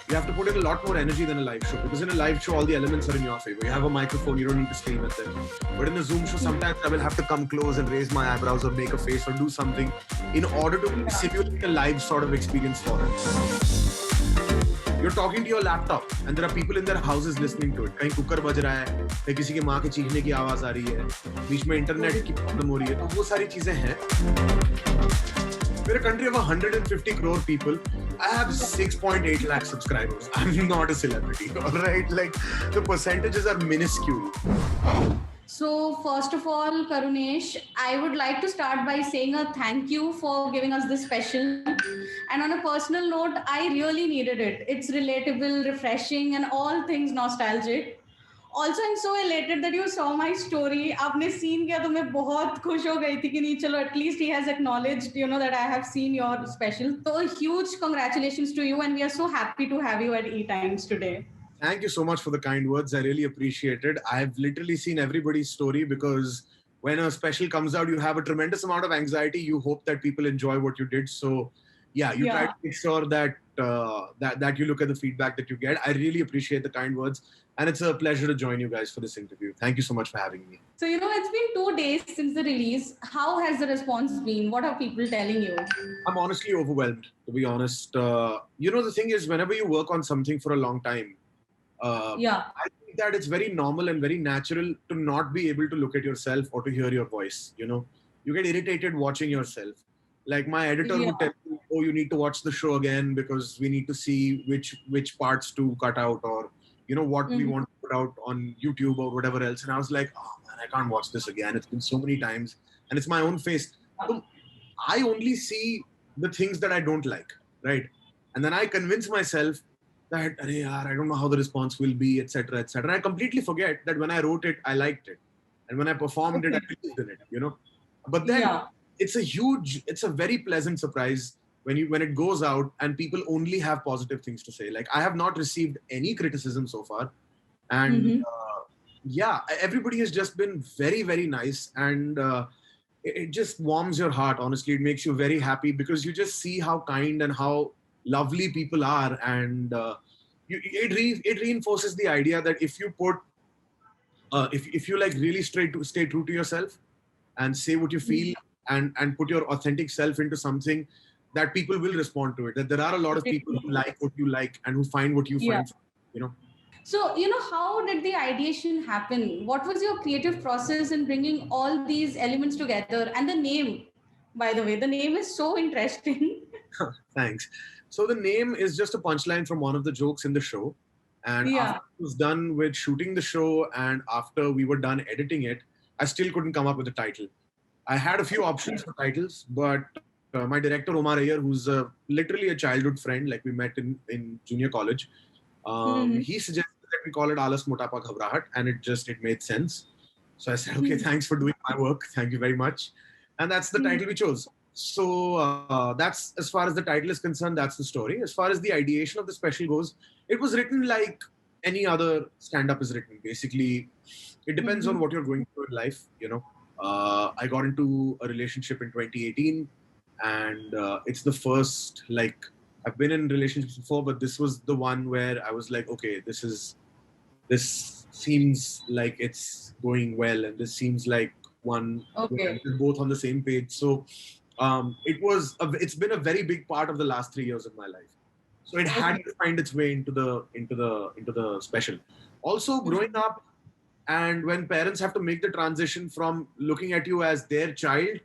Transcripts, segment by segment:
you have to put in a lot more energy than a live show, because in a live show, all the elements are in your favor. You have a microphone, you don't need to scream at them. But in a Zoom show, sometimes I will have to come close and raise my eyebrows or make a face or do something in order to simulate a live sort of experience for them. You're talking to your laptop and there are people in their houses listening to it. कहीं cooker बज रहा है, कहीं किसी के माँ के चीखने की आवाज आ रही है, बीच में इंटरनेट की प्रॉब्लम हो रही है, तो वो सारी चीजें हैं. We're a country of 150 crore people. I have 6.8 lakh subscribers. I'm not a celebrity, all right? Like, the percentages are minuscule. So, first of all, Karunesh, I would like to start by saying a thank you for giving us this special. And on a personal note, I really needed it. It's relatable, refreshing, and all things nostalgic. Also, I'm so elated that you saw my story. आपने seen किया तो मैं बहुत खुश हो गई थी कि नहीं चलो at least he has acknowledged that I have seen your special. So a huge congratulations to you, and we are so happy to have you at E-Times today. Thank you so much for the kind words. I really appreciate it. I've literally seen everybody's story, because when a special comes out, you have a tremendous amount of anxiety. You hope that people enjoy what you did. So yeah, you try to make sure that that you look at the feedback that you get. I really appreciate the kind words. And it's a pleasure to join you guys for this interview. Thank you so much for having me. So, it's been 2 days since the release. How has the response been? What are people telling you? I'm honestly overwhelmed, to be honest. The thing is, whenever you work on something for a long time, I think that it's very normal and very natural to not be able to look at yourself or to hear your voice. You get irritated watching yourself. Like my editor would tell me, oh, you need to watch the show again because we need to see which parts to cut out, or what we want to put out on YouTube or whatever else. And I was like, oh man, I can't watch this again. It's been so many times and it's my own face. So I only see the things that I don't like, right? And then I convince myself that, I don't know how the response will be, etc., etc. And I completely forget that when I wrote it, I liked it. And when I performed it, I believed in it, But then it's a very pleasant surprise when it goes out and people only have positive things to say. Like, I have not received any criticism so far. And everybody has just been very, very nice. And it just warms your heart, honestly. It makes you very happy because you just see how kind and how lovely people are. And it reinforces the idea that if you put, if you like really stay true to yourself and say what you feel and put your authentic self into something, that people will respond to it. That there are a lot of people who like what you like and who find what you find, So, how did the ideation happen? What was your creative process in bringing all these elements together? And the name, by the way, the name is so interesting. Thanks. So the name is just a punchline from one of the jokes in the show. And after it was done with shooting the show and after we were done editing it, I still couldn't come up with a title. I had a few options for titles, but my director, Omar Ayer, who's literally a childhood friend, like we met in junior college, he suggested that we call it Alas Motapa Ghabrahat, and it made sense. So I said, okay, thanks for doing my work. Thank you very much. And that's the title we chose. So that's, as far as the title is concerned, that's the story. As far as the ideation of the special goes, it was written like any other stand-up is written. Basically, it depends on what you're going through in life, I got into a relationship in 2018, and it's the first, I've been in relationships before, but this was the one where I was like, okay, this seems like it's going well, and this seems like one we're both on the same page. So it's been a very big part of the last 3 years of my life. So it had to find its way into the special. Also, growing up, and when parents have to make the transition from looking at you as their child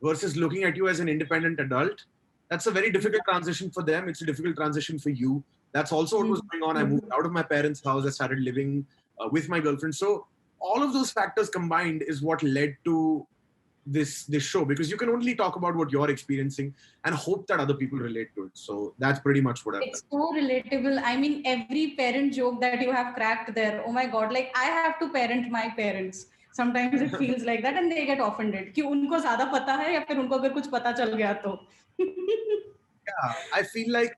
versus looking at you as an independent adult, that's a very difficult transition for them. It's a difficult transition for you. That's also what was going on. I moved out of my parents' house. I started living with my girlfriend. So all of those factors combined is what led to this show, because you can only talk about what you're experiencing and hope that other people relate to it. So that's pretty much what I've done. It's so relatable. I mean, every parent joke that you have cracked there, oh my God, like I have to parent my parents. Sometimes it feels like that and they get offended. कि उनको ज़्यादा पता है या फिर उनको अगर कुछ पता चल गया तो. Yeah, I feel like,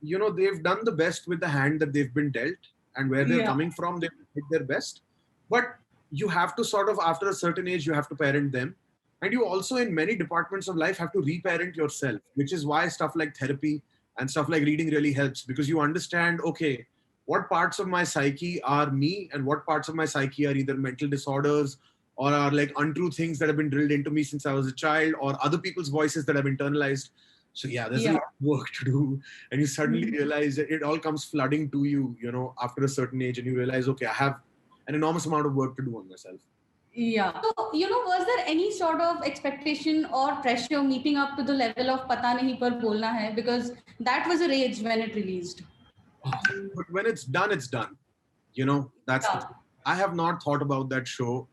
they've done the best with the hand that they've been dealt, and where they're coming from, they did their best. But you have to sort of, after a certain age, you have to parent them. And you also, in many departments of life, have to reparent yourself, which is why stuff like therapy and stuff like reading really helps, because you understand, okay, what parts of my psyche are me and what parts of my psyche are either mental disorders or are like untrue things that have been drilled into me since I was a child, or other people's voices that I've internalized. So yeah, there's a lot of work to do, and you suddenly realize that it all comes flooding to you, you know, after a certain age, and you realize, okay, I have an enormous amount of work to do on myself. Yeah. So, you know, was there any sort of expectation or pressure meeting up to the level of Pata Nahi Par Bolna Hai? Because that was a rage when it released. But when it's done, it's done. You know, that's the thing. I have not thought about that show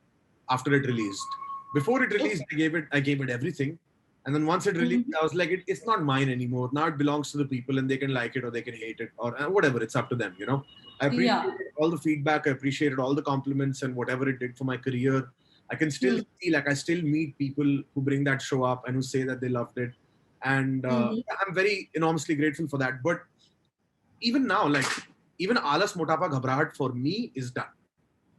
after it released. Before it released, I gave it everything. And then once it released, I was like, it's not mine anymore. Now it belongs to the people, and they can like it or they can hate it, or whatever. It's up to them, you know. I appreciated all the feedback. I appreciated all the compliments and whatever it did for my career. I can still see, like, I still meet people who bring that show up and who say that they loved it. And I'm very enormously grateful for that. But even now, like, even Alas Motapa Ghabrahat for me is done.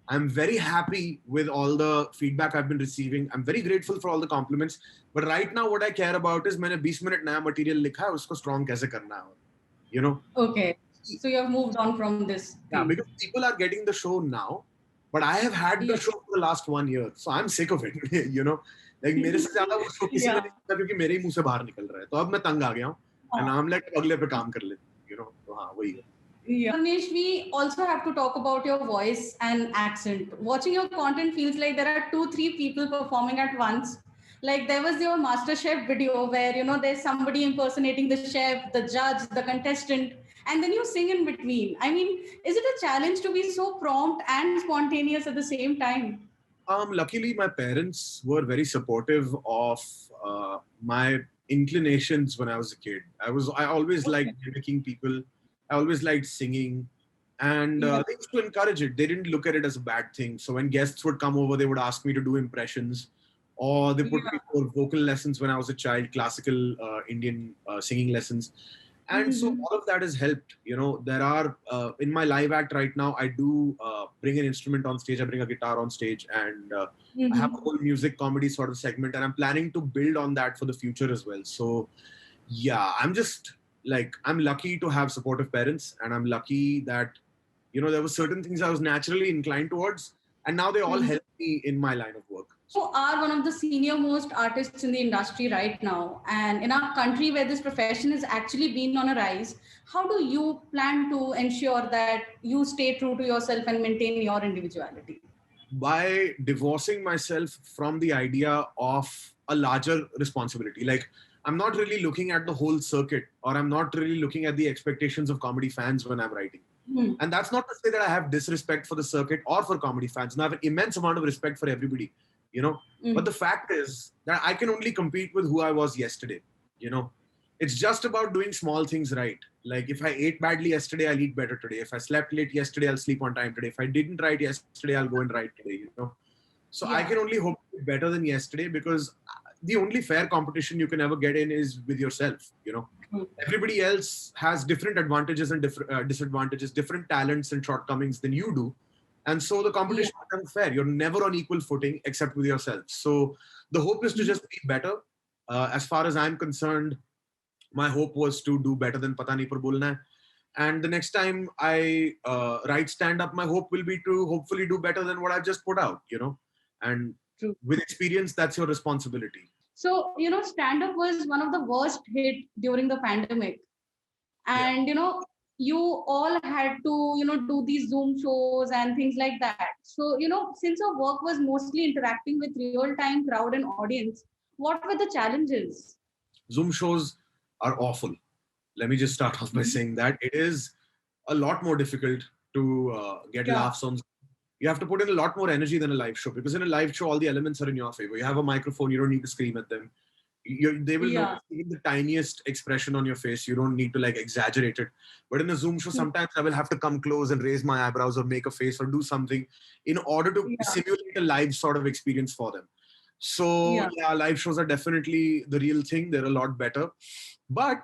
I'm very happy with all the feedback I've been receiving. I'm very grateful for all the compliments. But right now, what I care about is मैंने 20 minute नया material लिखा है, उसको strong कैसे करना है, you know? Okay. So you have moved on from this. Yeah, because people are getting the show now, but I have had the show for the last 1 year, so I'm sick of it, you know? Like मेरे से ज़्यादा वो show किसी ने नहीं देखा, क्योंकि मेरे ही मुंह से बाहर निकल रहा है. तो अब मैं तंग आ गया हूँ, and I'm like अगले पे काम कर लेते, you know? तो हाँ, वही है. Yeah. Ramesh, we also have to talk about your voice and accent. Watching your content feels like there are 2-3 people performing at once. Like there was your MasterChef video where, you know, there's somebody impersonating the chef, the judge, the contestant, and then you sing in between. I mean, is it a challenge to be so prompt and spontaneous at the same time? Luckily, my parents were very supportive of my inclinations when I was a kid. I always liked mimicking people. I always liked singing, and they used to encourage it. They didn't look at it as a bad thing. So when guests would come over, they would ask me to do impressions, or they put me for vocal lessons when I was a child, classical Indian singing lessons. And so all of that has helped. You know, there are in my live act right now, I do bring an instrument on stage. I bring a guitar on stage, and I have a whole music comedy sort of segment, and I'm planning to build on that for the future as well. So yeah, I'm lucky to have supportive parents, and I'm lucky that, you know, there were certain things I was naturally inclined towards, and now they all help me in my line of work. You are one of the senior most artists in the industry right now, and in our country where this profession is actually been on a rise, how do you plan to ensure that you stay true to yourself and maintain your individuality? By divorcing myself from the idea of a larger responsibility. Like, I'm not really looking at the whole circuit, or I'm not really looking at the expectations of comedy fans when I'm writing. And that's not to say that I have disrespect for the circuit or for comedy fans. And I have an immense amount of respect for everybody, you know. But the fact is that I can only compete with who I was yesterday, you know. It's just about doing small things right. Like, if I ate badly yesterday, I'll eat better today. If I slept late yesterday, I'll sleep on time today. If I didn't write yesterday, I'll go and write today, you know. So I can only hope to be better than yesterday, because the only fair competition you can ever get in is with yourself, you know. Everybody else has different advantages and different disadvantages, different talents and shortcomings than you do. And so the competition is unfair. You're never on equal footing except with yourself. So the hope is to just be better. As far as I'm concerned, my hope was to do better than Pata Nahi Par Bolna Hai. And the next time I write stand-up, my hope will be to hopefully do better than what I've just put out, you know. And with experience, that's your responsibility. So, you know, stand-up was one of the worst hit during the pandemic. And, you know, you all had to, you know, do these Zoom shows and things like that. So, you know, since your work was mostly interacting with real-time crowd and audience, what were the challenges? Zoom shows are awful. Let me just start off by saying that it is a lot more difficult to get laughs on. You have to put in a lot more energy than a live show, because in a live show, all the elements are in your favor. You have a microphone, you don't need to scream at them. They will notice even the tiniest expression on your face. You don't need to like exaggerate it. But in a Zoom show, sometimes I will have to come close and raise my eyebrows or make a face or do something in order to simulate a live sort of experience for them. So live shows are definitely the real thing. They're a lot better. But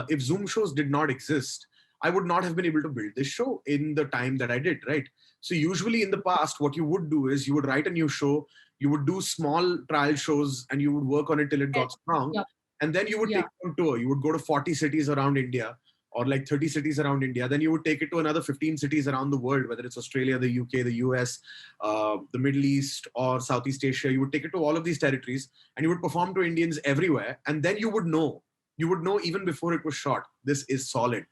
if Zoom shows did not exist, I would not have been able to build this show in the time that I did, right? So usually in the past, what you would do is you would write a new show, you would do small trial shows, and you would work on it till it got strong. And then you would take it on tour. You would go to 40 cities around India, or like 30 cities around India. Then you would take it to another 15 cities around the world, whether it's Australia, the UK, the US, the Middle East, or Southeast Asia. You would take it to all of these territories and you would perform to Indians everywhere. And then you would know even before it was shot, this is solid.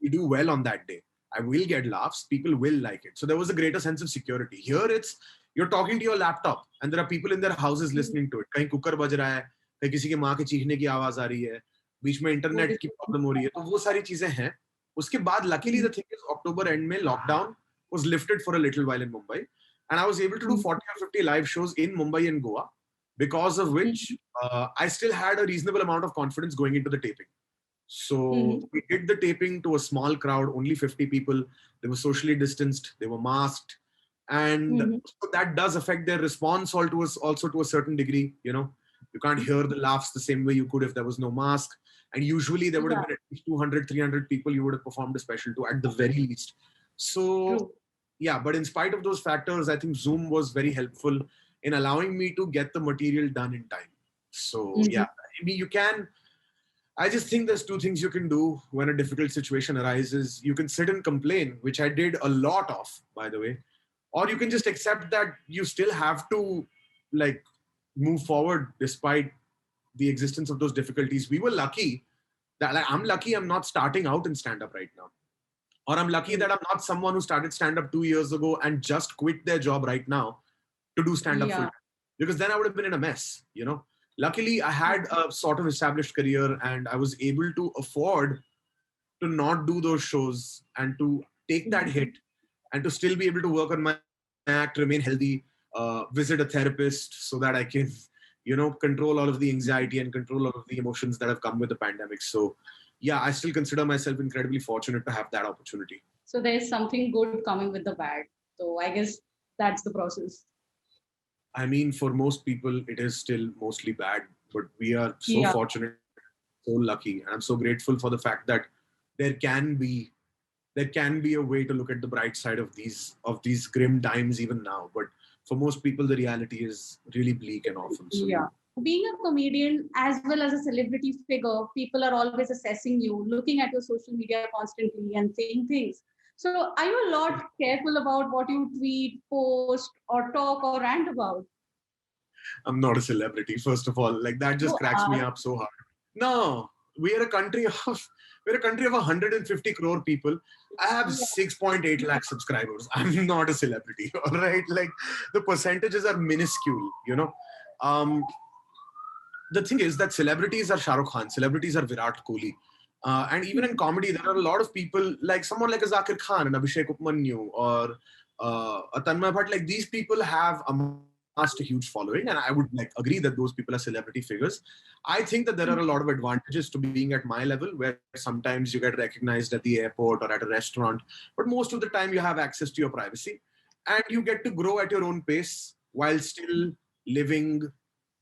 We do well on that day. I will get laughs. People will like it. So there was a greater sense of security. Here it's, you're talking to your laptop and there are people in their houses listening to it. कहीं cooker बज रहा है, कहीं किसी के माँ के चीखने की आवाज आ रही है, बीच में इंटरनेट की प्रॉब्लम हो रही है, तो वो सारी चीजें हैं. उसके बाद luckily the thing is October end में lockdown was lifted for a little while in Mumbai, and I was able to do 40 or 50 live shows in Mumbai and Goa, because of which I still had a reasonable amount of confidence going into the taping. So we did the taping to a small crowd, only 50 people. They were socially distanced, they were masked, and so that does affect their response also to a certain degree. You know, you can't hear the laughs the same way you could if there was no mask. And usually there would have been at least 200, 300 people you would have performed a special to at the very least. So yeah, but in spite of those factors, I think Zoom was very helpful in allowing me to get the material done in time. So yeah, I mean, you can, I just think there's two things you can do when a difficult situation arises. You can sit and complain, which I did a lot of, by the way, or you can just accept that you still have to like move forward despite the existence of those difficulties. We were lucky that, like, I'm lucky I'm not starting out in stand-up right now. Or I'm lucky that I'm not someone who started stand-up 2 years ago and just quit their job right now to do stand-up full time. Because then I would have been in a mess, you know. Luckily, I had a sort of established career and I was able to afford to not do those shows and to take that hit and to still be able to work on my act, remain healthy, visit a therapist so that I can, you know, control all of the anxiety and control all of the emotions that have come with the pandemic. So yeah, I still consider myself incredibly fortunate to have that opportunity. So there's something good coming with the bad. So I guess that's the process. I mean, for most people, it is still mostly bad, but we are so fortunate, so lucky. And I'm so grateful for the fact that there can be a way to look at the bright side of these grim times even now. But for most people, the reality is really bleak and awful. So, being a comedian as well as a celebrity figure, people are always assessing you, looking at your social media constantly and saying things. So are you a lot careful about what you tweet, post, or talk or rant about? I'm not a celebrity, first of all. Like, that just cracks me up so hard. No, we're a country of 150 crore people. I have 6.8 lakh subscribers. I'm not a celebrity, all right? Like, the percentages are minuscule, you know. The thing is that celebrities are Shah Rukh Khan, celebrities are Virat Kohli. And even in comedy, there are a lot of people, like someone like a Zakir Khan and Abhishek Upmanyu or a Tanmay Bhatt. Like, these people have amassed a huge following, and I would like agree that those people are celebrity figures. I think that there are a lot of advantages to being at my level, where sometimes you get recognized at the airport or at a restaurant, but most of the time you have access to your privacy and you get to grow at your own pace while still living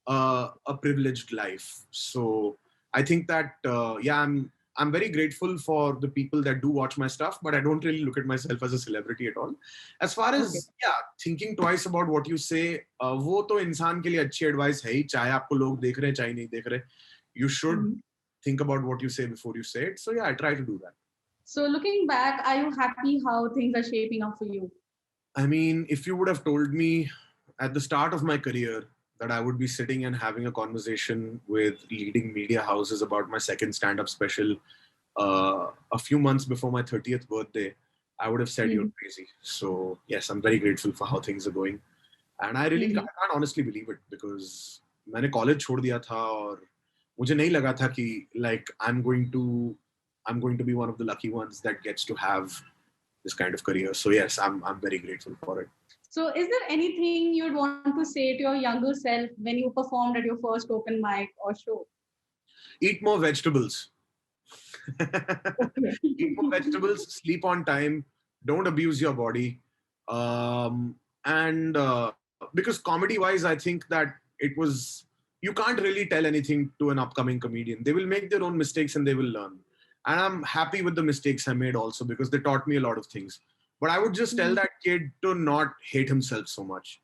a privileged life. So I think that, I'm very grateful for the people that do watch my stuff, but I don't really look at myself as a celebrity at all. As far as thinking twice about what you say, वो तो इंसान के लिए अच्छी advice है ही, चाहे आपको लोग देख रहे हैं चाहे नहीं देख रहे. You should think about what you say before you say it. So yeah, I try to do that. So looking back, are you happy how things are shaping up for you? I mean, if you would have told me at the start of my career that I would be sitting and having a conversation with leading media houses about my second stand-up special a few months before my 30th birthday, I would have said you're crazy. So yes, I'm very grateful for how things are going. And I really can't honestly believe it, because मैंने college छोड़ दिया था और मुझे नहीं लगा था कि like I'm going to be one of the lucky ones that gets to have this kind of career. So yes, I'm very grateful for it. So is there anything you'd want to say to your younger self when you performed at your first open mic or show? Eat more vegetables. Eat more vegetables, sleep on time, don't abuse your body. Because comedy-wise, I think that you can't really tell anything to an upcoming comedian. They will make their own mistakes and they will learn. And I'm happy with the mistakes I made also, because they taught me a lot of things. But I would just tell that kid to not hate himself so much,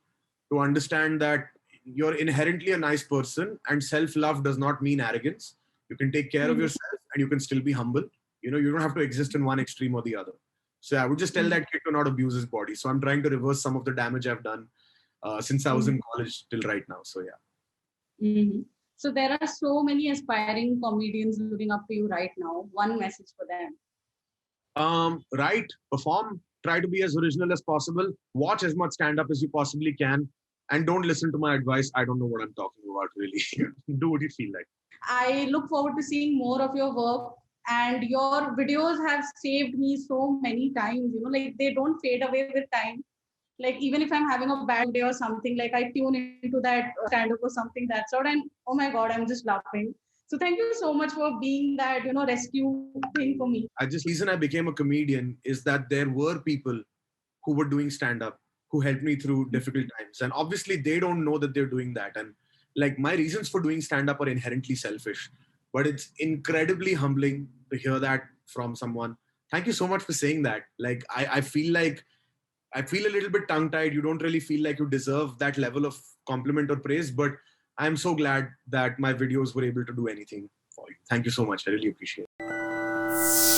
to understand that you're inherently a nice person and self-love does not mean arrogance. You can take care of yourself and you can still be humble. You know, you don't have to exist in one extreme or the other. So I would just tell that kid to not abuse his body. So I'm trying to reverse some of the damage I've done since I was in college till right now. So yeah. So there are so many aspiring comedians looking up to you right now. One message for them. Write, perform, try to be as original as possible. Watch as much stand-up as you possibly can. And don't listen to my advice. I don't know what I'm talking about, really. Do what you feel like. I look forward to seeing more of your work. And your videos have saved me so many times. You know, like they don't fade away with time. Like even if I'm having a bad day or something, like I tune into that stand-up or something that sort, and oh my God, I'm just laughing. So thank you so much for being that, rescue thing for me. Reason I became a comedian is that there were people who were doing stand-up who helped me through difficult times. And obviously they don't know that they're doing that. And like my reasons for doing stand-up are inherently selfish, but it's incredibly humbling to hear that from someone. Thank you so much for saying that. Like, I feel a little bit tongue-tied. You don't really feel like you deserve that level of compliment or praise, but I'm so glad that my videos were able to do anything for you. Thank you so much. I really appreciate it.